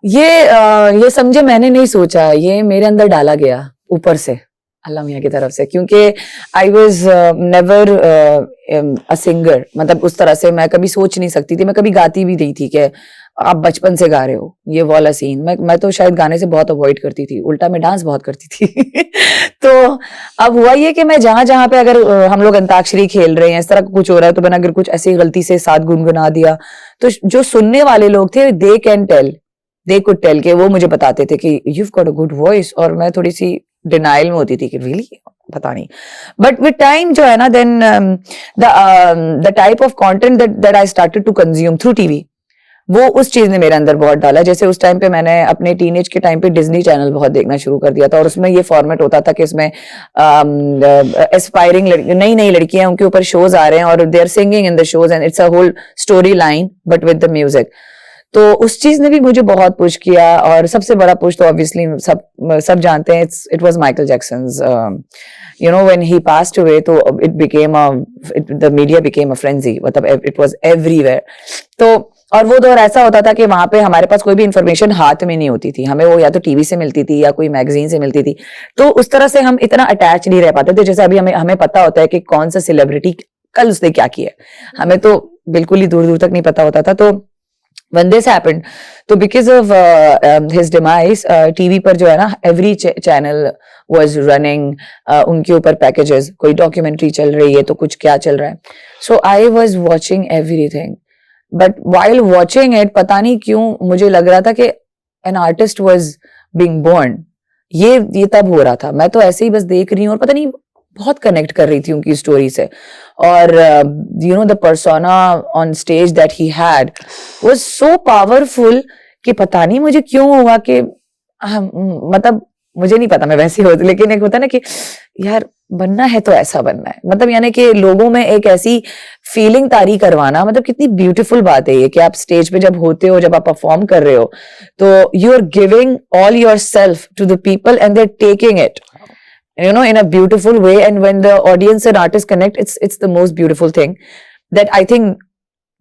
ये समझे मैंने नहीं सोचा, ये मेरे अंदर डाला गया ऊपर से अल्लाह मियाँ की तरफ से, क्योंकि I was never a singer, मतलब उस तरह से मैं कभी सोच नहीं सकती थी, मैं कभी गाती भी नहीं थी कि आप बचपन से गा रहे हो ये वाला सीन। मैं तो शायद गाने से बहुत अवॉइड करती थी, उल्टा मैं डांस बहुत करती थी तो अब हुआ ये कि मैं जहां जहां पे अगर हम लोग अंताक्षरी खेल रहे हैं, इस तरह का कुछ हो रहा है, तो मैंने अगर कुछ ऐसी गलती से साथ गुनगुना दिया, तो जो सुनने वाले लोग थे दे कुड टेल के वो मुझे बताते थे कि you got a good voice, और मैं थोड़ी सी डिनाइल में होती थी कि रियली पता नहीं। बट विद टाइम जो है ना, then the type of content that I started to consume through TV, वो उस चीज ने मेरे अंदर बहुत डाला। जैसे उस टाइम पे मैंने अपने टीनेज के टाइम पे डिज्नी चैनल बहुत देखना शुरू कर दिया था, और उसमें ये फॉर्मेट होता था कि इसमें एस्पायरिंग नई नई लड़कियां, उनके ऊपर शोज आ रहे हैं और they are singing in the shows and it's a whole story line but with the music. तो उस चीज ने भी मुझे बहुत पुश किया, और सबसे बड़ा पुश तो ऑब्वियसली सब जानते हैं, it was Michael Jackson's, you know, when he passed away, तो the media became a frenzy, मतलब it was everywhere। तो और वो दौर ऐसा होता था कि वहां पे हमारे पास कोई भी इंफॉर्मेशन हाथ में नहीं होती थी, हमें वो या तो टीवी से मिलती थी या कोई मैगजीन से मिलती थी, तो उस तरह से हम इतना अटैच नहीं रह पाते थे। जैसे अभी हमें पता होता है कि कौन सा सेलिब्रिटी कल उसने क्या किया, हमें तो बिल्कुल ही दूर दूर तक नहीं पता होता था। तो when this happened, तो because of his demise, TV पर जो है ना, every channel was running उनके ऊपर packages, कोई documentary चल रही है तो कुछ क्या चल रहा है। So I was watching everything, but while watching it, पता नहीं क्यों मुझे लग रहा था कि an artist was being born। ये तब हो रहा था, मैं तो ऐसे ही बस देख रही हूँ और पता नहीं बहुत कनेक्ट कर रही थी उनकी स्टोरी से। और you know the persona on stage that he had was so powerful कि पता नहीं मुझे क्यों हुआ कि मतलब मुझे नहीं पता मैं वैसी होती, लेकिन एक होता है ना कि यार बनना है तो ऐसा बनना है, मतलब यानी कि लोगों में एक ऐसी फीलिंग तारी करवाना, मतलब कितनी ब्यूटीफुल बात है ये कि आप स्टेज पे जब होते हो, जब आप परफॉर्म कर रहे हो, तो you are giving all your self to the people and they are taking it, you know, in a beautiful way, and when the audience and artist connect, it's the most beautiful thing that I think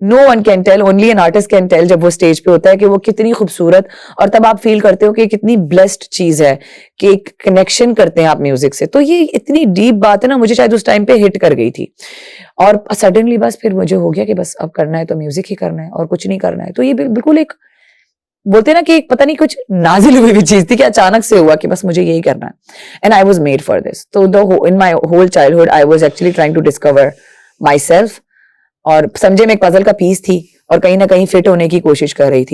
no one can tell, only an artist can tell जब वो stage पे होता है कि वो कितनी खूबसूरत, और तब आप फील करते हो कि कितनी ब्लेस्ड चीज है कि एक कनेक्शन करते हैं आप म्यूजिक से। तो ये इतनी डीप बात है ना, मुझे शायद उस टाइम पे हिट कर गई थी, और सडनली बस फिर मुझे हो गया कि बस अब करना है तो म्यूजिक ही करना है और कुछ नहीं करना है। तो ये बिल्कुल एक बोलते ना कि एक पता नहीं कुछ नाजिल हुई भी चीज थी कि अचानक से हुआ कि बस मुझे यही करना है, and I was made for this. तो in my whole childhood I was actually trying to discover myself, और समझे मैं एक पजल का पीस थी और कहीं ना कहीं फिट होने की कोशिश कर रही थी।